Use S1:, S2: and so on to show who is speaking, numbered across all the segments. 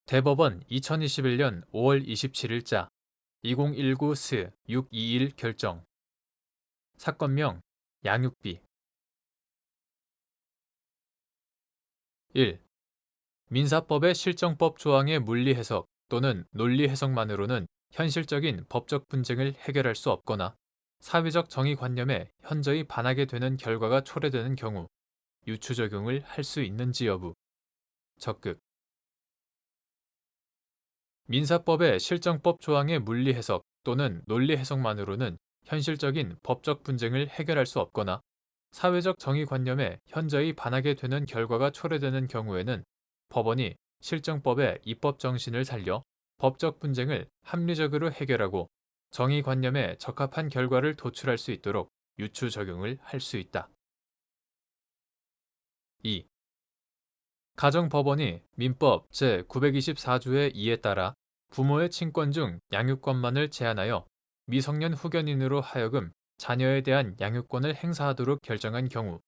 S1: 대법원 2021년 5월 27일자 2019스 621 결정. 사건명 양육비. 1. 민사법의 실정법 조항의 물리 해석 또는 논리 해석만으로는 현실적인 법적 분쟁을 해결할 수 없거나 사회적 정의관념에 현저히 반하게 되는 결과가 초래되는 경우 유추 적용을 할 수 있는지 여부. 적극. 민사법의 실정법 조항의 물리 해석 또는 논리 해석만으로는 현실적인 법적 분쟁을 해결할 수 없거나 사회적 정의관념에 현저히 반하게 되는 결과가 초래되는 경우에는 법원이 실정법의 입법 정신을 살려 법적 분쟁을 합리적으로 해결하고 정의관념에 적합한 결과를 도출할 수 있도록 유추 적용을 할 수 있다. 2. 가정법원이 민법 제924조의 2에 따라 부모의 친권 중 양육권만을 제한하여 미성년 후견인으로 하여금 자녀에 대한 양육권을 행사하도록 결정한 경우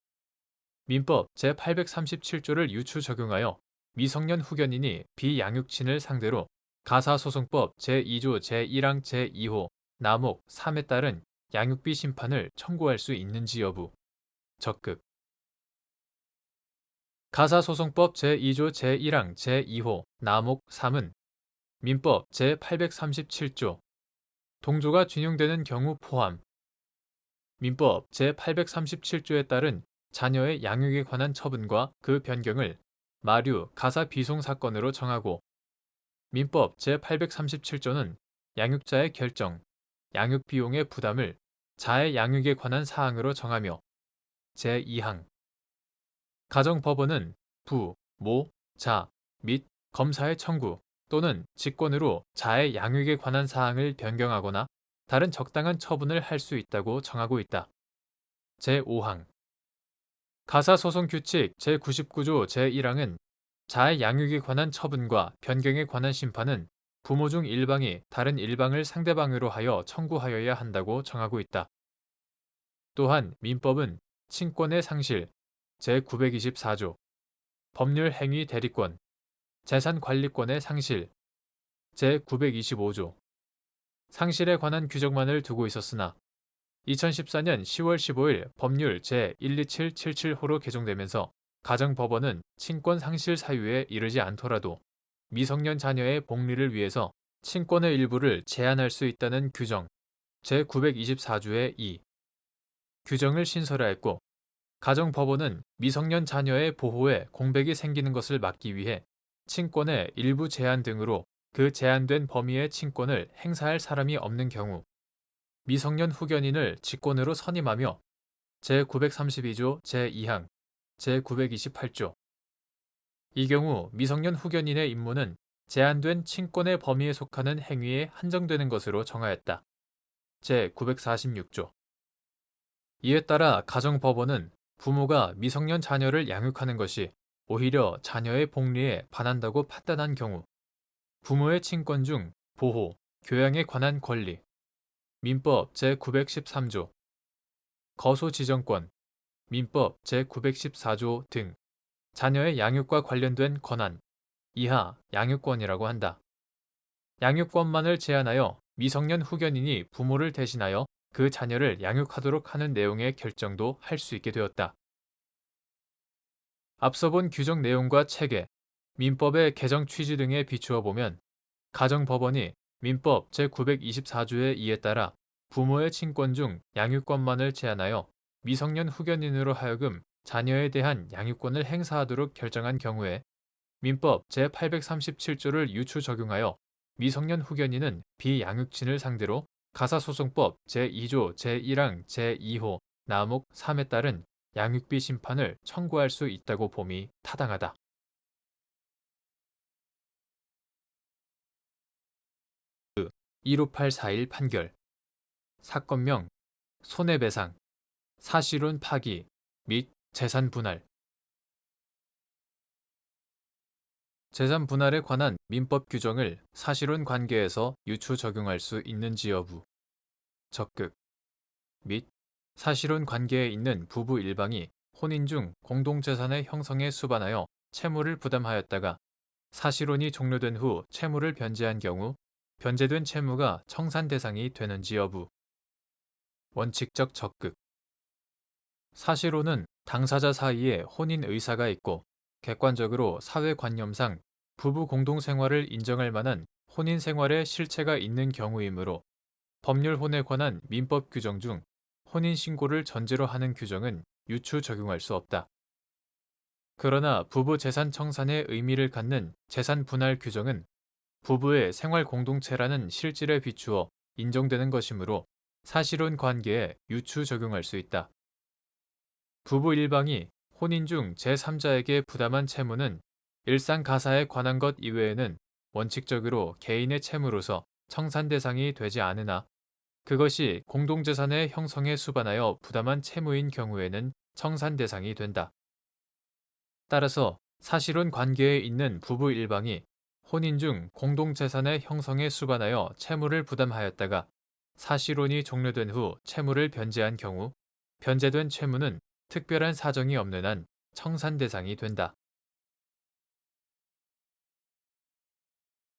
S1: 민법 제837조를 유추 적용하여 미성년 후견인이 비양육친을 상대로 가사소송법 제2조 제1항 제2호 남목 3에 따른 양육비 심판을 청구할 수 있는지 여부. 적극. 가사소송법 제2조 제1항 제2호 남목 3은 민법 제837조 동조가 준용되는 경우 포함 민법 제837조에 따른 자녀의 양육에 관한 처분과 그 변경을 마류 가사 비송 사건으로 정하고 민법 제837조는 양육자의 결정, 양육 비용의 부담을 자의 양육에 관한 사항으로 정하며 제2항 가정법원은 부, 모, 자 및 검사의 청구 또는 직권으로 자의 양육에 관한 사항을 변경하거나 다른 적당한 처분을 할 수 있다고 정하고 있다. 제5항 가사소송규칙 제99조 제1항은 자의 양육에 관한 처분과 변경에 관한 심판은 부모 중 일방이 다른 일방을 상대방으로 하여 청구하여야 한다고 정하고 있다. 또한 민법은 친권의 상실 제924조 법률 행위 대리권 재산관리권의 상실 제925조 상실에 관한 규정만을 두고 있었으나 2014년 10월 15일 법률 제12777호로 개정되면서 가정법원은 친권 상실 사유에 이르지 않더라도 미성년 자녀의 복리를 위해서 친권의 일부를 제한할 수 있다는 규정 제924조의 2 규정을 신설하였고 가정법원은 미성년 자녀의 보호에 공백이 생기는 것을 막기 위해 친권의 일부 제한 등으로 그 제한된 범위의 친권을 행사할 사람이 없는 경우 미성년 후견인을 직권으로 선임하며 제932조 제2항, 제928조 이 경우 미성년 후견인의 임무는 제한된 친권의 범위에 속하는 행위에 한정되는 것으로 정하였다. 제946조 이에 따라 가정법원은 부모가 미성년 자녀를 양육하는 것이 오히려 자녀의 복리에 반한다고 판단한 경우 부모의 친권 중 보호, 교양에 관한 권리, 민법 제913조, 거소지정권, 민법 제914조 등 자녀의 양육과 관련된 권한, 이하 양육권이라고 한다. 양육권만을 제한하여 미성년 후견인이 부모를 대신하여 그 자녀를 양육하도록 하는 내용의 결정도 할 수 있게 되었다. 앞서 본 규정 내용과 체계, 민법의 개정 취지 등에 비추어 보면 가정법원이 민법 제924조의 2에 따라 부모의 친권 중 양육권만을 제한하여 미성년 후견인으로 하여금 자녀에 대한 양육권을 행사하도록 결정한 경우에 민법 제837조를 유추 적용하여 미성년 후견인은 비양육친을 상대로 가사소송법 제2조 제1항 제2호 남목 3에 따른 양육비 심판을 청구할 수 있다고 봄이 타당하다. 15841 판결 사건명 손해배상 사실혼 파기 및 재산 분할 재산 분할에 관한 민법 규정을 사실혼 관계에서 유추 적용할 수 있는지 여부 적극 및 사실혼 관계에 있는 부부 일방이 혼인 중 공동재산의 형성에 수반하여 채무를 부담하였다가 사실혼이 종료된 후 채무를 변제한 경우 변제된 채무가 청산 대상이 되는지 여부. 원칙적 적극. 사실혼은 당사자 사이에 혼인 의사가 있고 객관적으로 사회관념상 부부 공동생활을 인정할 만한 혼인 생활의 실체가 있는 경우이므로 법률 혼에 관한 민법 규정 중 혼인 신고를 전제로 하는 규정은 유추 적용할 수 없다. 그러나 부부 재산 청산의 의미를 갖는 재산 분할 규정은 부부의 생활 공동체라는 실질에 비추어 인정되는 것이므로 사실혼 관계에 유추 적용할 수 있다. 부부 일방이 혼인 중 제3자에게 부담한 채무는 일상 가사에 관한 것 이외에는 원칙적으로 개인의 채무로서 청산 대상이 되지 않으나 그것이 공동재산의 형성에 수반하여 부담한 채무인 경우에는 청산 대상이 된다. 따라서 사실혼 관계에 있는 부부 일방이 혼인 중 공동재산의 형성에 수반하여 채무를 부담하였다가 사실혼이 종료된 후 채무를 변제한 경우 변제된 채무는 특별한 사정이 없는 한 청산 대상이 된다.